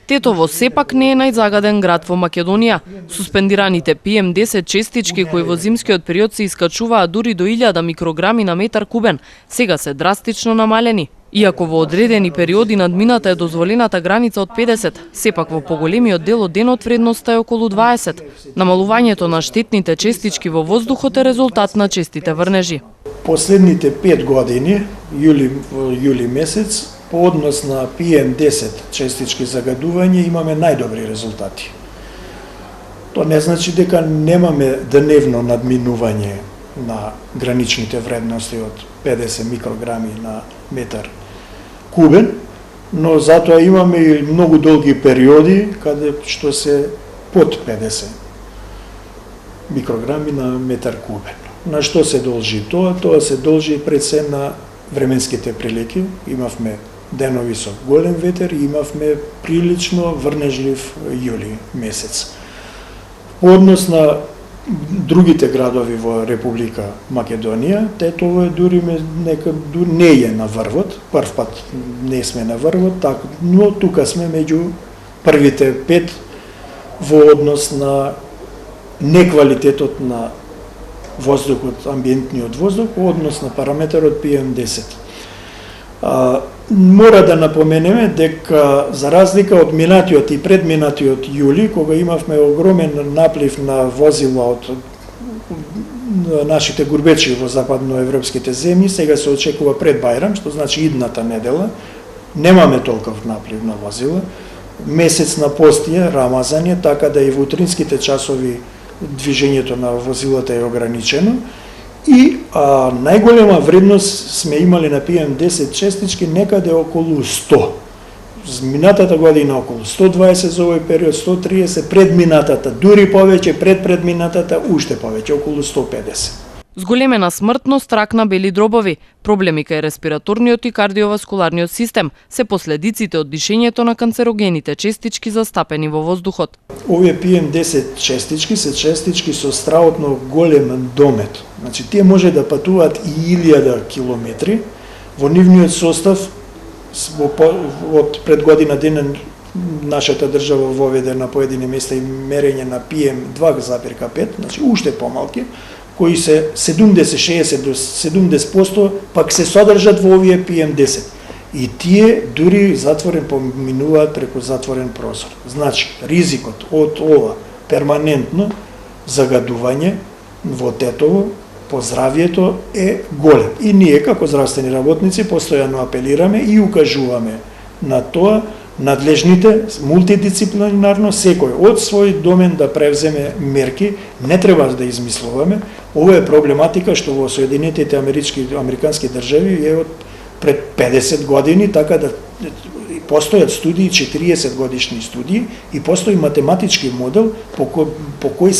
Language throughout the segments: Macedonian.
Тетово сепак не е најзагаден град во Македонија. Суспендираните PM10 честички кои во зимскиот период се искачуваат дури до 1000 микрограми на метар кубен, сега се драстично намалени. Иако во одредени периоди надмината е дозволената граница од 50, сепак во поголемиот дел од денот вредноста е околу 20. Намалувањето на штетните честички во воздухот е резултат на честите врнежи. Последните 5 години, јули месец, по однос на PM10 честички загадување имаме најдобри резултати. Тоа не значи дека немаме дневно надминување на граничните вредности од 50 микрограми на метар кубен, но затоа имаме и многу долги периоди каде што се под 50 микрограми на метар кубен. На што се должи тоа? Тоа се должи пред се на временските прилики. Имавме денови со голем ветер и имавме прилично врнежлив јули месец. По однос на другите градови во Република Македонија, Тетово е дури не е на врвот, прв пат не сме на врвот, но тука сме меѓу првите 5 во однос на неквалитетот на воздухот, амбиентниот воздух, во однос на параметарот PM10. Мора да напоменеме дека за разлика од минатиот и предминатиот јули, кога имавме огромен наплив на возила од нашите гурбечи во западноевропските земји, сега се очекува пред Бајрам, што значи идната недела, немаме толков наплив на возила, месец на постие, Рамазан е, така да и во утринските часови движењето на возилата е ограничено. И најголема вредност сме имали на PM10 честички некаде околу 100. Минатата година околу 120 за овој период, 130 предминатата, дури повеќе предминатата, уште повеќе, околу 150. Зголемена смртност, рак на бели дробови, проблеми кај респираторниот и кардиоваскуларниот систем се последиците од дишењето на канцерогените честички застапени во воздухот. Овие PM10 честички се честички со страотно голем домет. Значи, тие може да патуваат и 1000 километри. Во нивниот состав, од пред година ден нашата држава воведе на поедини места и мерење на PM2,5, значи уште помалки, кои се 70-60 до 70% пак се содржат во овие PM10. И тие дури затворен поминуваат преку затворен прозор. Значи, ризикот од ова перманентно загадување во Тетово по здравјето е голем. И ние како здравствени работници постојано апелираме и укажуваме на тоа надлежните мултидисциплинарно секој од свој домен да превземе мерки, не треба да измислуваме. Ова е проблематика што во Соединетите американски држави е од пред 50 години, така да постојат студии, 40 годишни студии и постои математички модел по кој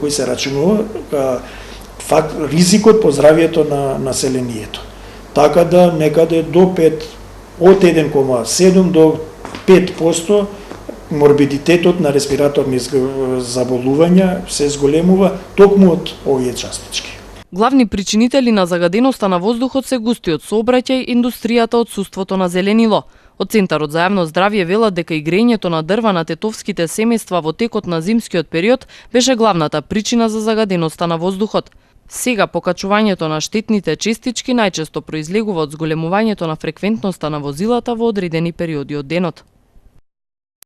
се рачунува ризикот по здравјето на населението. Така да некаде до 5 од 1,7 до 5% морбидитетот на респираторни заболувања се зголемува токму од овие частички. Главни причинители на загаденоста на воздухот се густиот сообраќај, индустријата, отсуството на зеленило. Од Центарот за јавно здравје велат дека и грејењето на дрва на тетовските семејства во текот на зимскиот период беше главната причина за загаденоста на воздухот. Сега покачувањето на штетните честички најчесто произлегува од зголемувањето на фреквентноста на возилата во одредени периоди од денот.